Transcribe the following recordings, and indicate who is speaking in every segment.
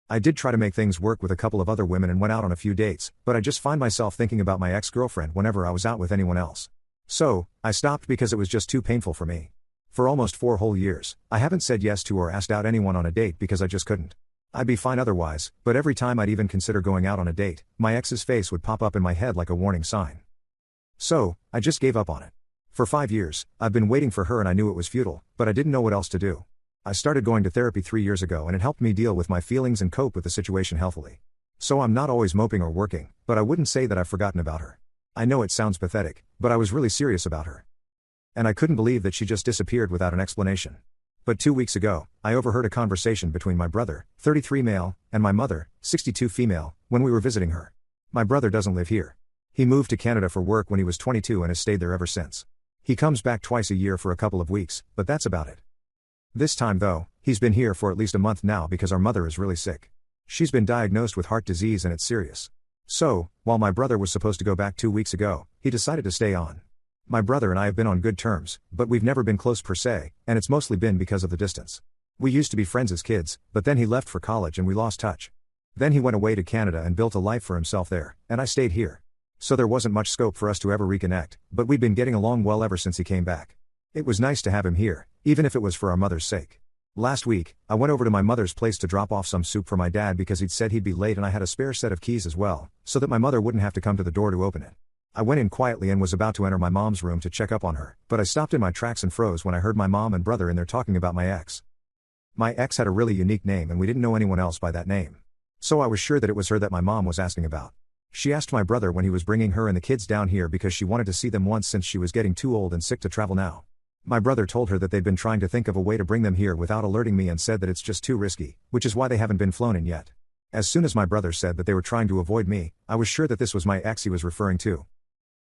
Speaker 1: I did try to make things work with a couple of other women and went out on a few dates, but I just find myself thinking about my ex-girlfriend whenever I was out with anyone else. So, I stopped because it was just too painful for me. For almost 4 whole years, I haven't said yes to or asked out anyone on a date because I just couldn't. I'd be fine otherwise, but every time I'd even consider going out on a date, my ex's face would pop up in my head like a warning sign. So, I just gave up on it. For 5 years, I've been waiting for her and I knew it was futile, but I didn't know what else to do. I started going to therapy 3 years ago and it helped me deal with my feelings and cope with the situation healthily. So I'm not always moping or working, but I wouldn't say that I've forgotten about her. I know it sounds pathetic, but I was really serious about her. And I couldn't believe that she just disappeared without an explanation. But 2 weeks ago, I overheard a conversation between my brother, 33 male, and my mother, 62 female, when we were visiting her. My brother doesn't live here. He moved to Canada for work when he was 22 and has stayed there ever since. He comes back twice a year for a couple of weeks, but that's about it. This time though, he's been here for at least a month now because our mother is really sick. She's been diagnosed with heart disease and it's serious. So, while my brother was supposed to go back 2 weeks ago, he decided to stay on. My brother and I have been on good terms, but we've never been close per se, and it's mostly been because of the distance. We used to be friends as kids, but then he left for college and we lost touch. Then he went away to Canada and built a life for himself there, and I stayed here. So there wasn't much scope for us to ever reconnect, but we'd been getting along well ever since he came back. It was nice to have him here, even if it was for our mother's sake. Last week, I went over to my mother's place to drop off some soup for my dad because he'd said he'd be late and I had a spare set of keys as well, so that my mother wouldn't have to come to the door to open it. I went in quietly and was about to enter my mom's room to check up on her, but I stopped in my tracks and froze when I heard my mom and brother in there talking about my ex. My ex had a really unique name and we didn't know anyone else by that name. So I was sure that it was her that my mom was asking about. She asked my brother when he was bringing her and the kids down here because she wanted to see them once since she was getting too old and sick to travel now. My brother told her that they'd been trying to think of a way to bring them here without alerting me and said that it's just too risky, which is why they haven't been flown in yet. As soon as my brother said that they were trying to avoid me, I was sure that this was my ex he was referring to.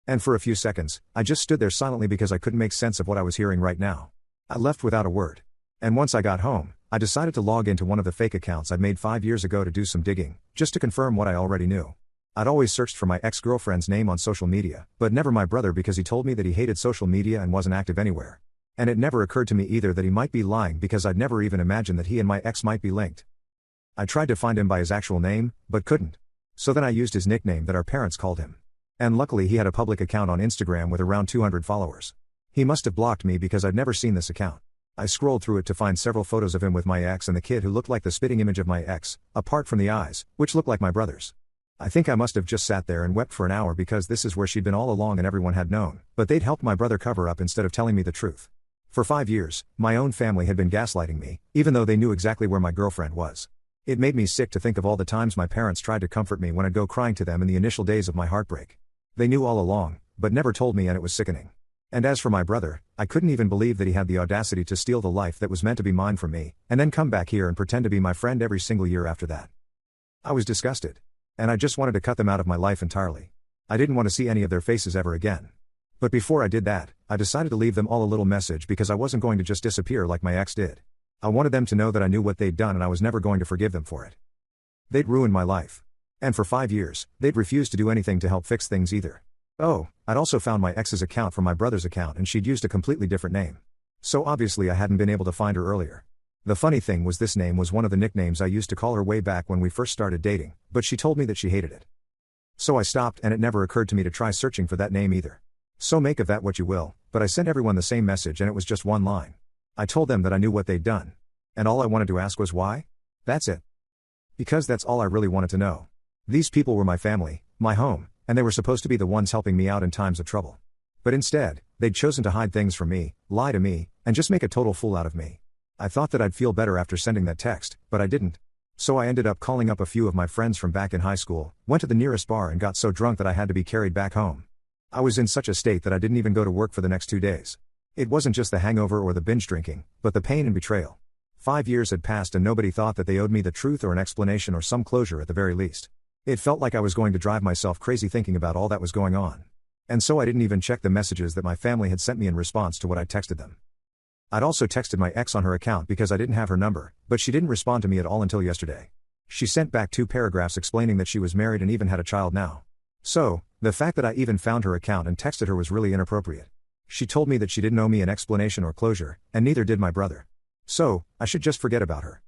Speaker 1: And for a few seconds, I just stood there silently because I couldn't make sense of what I was hearing right now. I left without a word. And once I got home, I decided to log into one of the fake accounts I'd made 5 years ago to do some digging, just to confirm what I already knew. I'd always searched for my ex-girlfriend's name on social media, but never my brother because he told me that he hated social media and wasn't active anywhere. And it never occurred to me either that he might be lying because I'd never even imagined that he and my ex might be linked. I tried to find him by his actual name, but couldn't. So then I used his nickname that our parents called him. And luckily he had a public account on Instagram with around 200 followers. He must have blocked me because I'd never seen this account. I scrolled through it to find several photos of him with my ex and the kid who looked like the spitting image of my ex, apart from the eyes, which looked like my brother's. I think I must have just sat there and wept for an hour because this is where she'd been all along and everyone had known, but they'd helped my brother cover up instead of telling me the truth. For 5 years, my own family had been gaslighting me, even though they knew exactly where my girlfriend was. It made me sick to think of all the times my parents tried to comfort me when I'd go crying to them in the initial days of my heartbreak. They knew all along, but never told me and it was sickening. And as for my brother, I couldn't even believe that he had the audacity to steal the life that was meant to be mine from me, and then come back here and pretend to be my friend every single year after that. I was disgusted. And I just wanted to cut them out of my life entirely. I didn't want to see any of their faces ever again. But before I did that, I decided to leave them all a little message because I wasn't going to just disappear like my ex did. I wanted them to know that I knew what they'd done and I was never going to forgive them for it. They'd ruined my life. And for 5 years, they'd refused to do anything to help fix things either. Oh, I'd also found my ex's account from my brother's account and she'd used a completely different name. So obviously I hadn't been able to find her earlier. The funny thing was this name was one of the nicknames I used to call her way back when we first started dating, but she told me that she hated it. So I stopped and it never occurred to me to try searching for that name either. So make of that what you will, but I sent everyone the same message and it was just one line. I told them that I knew what they'd done. And all I wanted to ask was why? That's it. Because that's all I really wanted to know. These people were my family, my home, and they were supposed to be the ones helping me out in times of trouble. But instead, they'd chosen to hide things from me, lie to me, and just make a total fool out of me. I thought that I'd feel better after sending that text, but I didn't. So I ended up calling up a few of my friends from back in high school, went to the nearest bar and got so drunk that I had to be carried back home. I was in such a state that I didn't even go to work for the next 2 days. It wasn't just the hangover or the binge drinking, but the pain and betrayal. 5 years had passed and nobody thought that they owed me the truth or an explanation or some closure at the very least. It felt like I was going to drive myself crazy thinking about all that was going on. And so I didn't even check the messages that my family had sent me in response to what I texted them. I'd also texted my ex on her account because I didn't have her number, but she didn't respond to me at all until yesterday. She sent back 2 paragraphs explaining that she was married and even had a child now. So, the fact that I even found her account and texted her was really inappropriate. She told me that she didn't owe me an explanation or closure, and neither did my brother. So, I should just forget about her.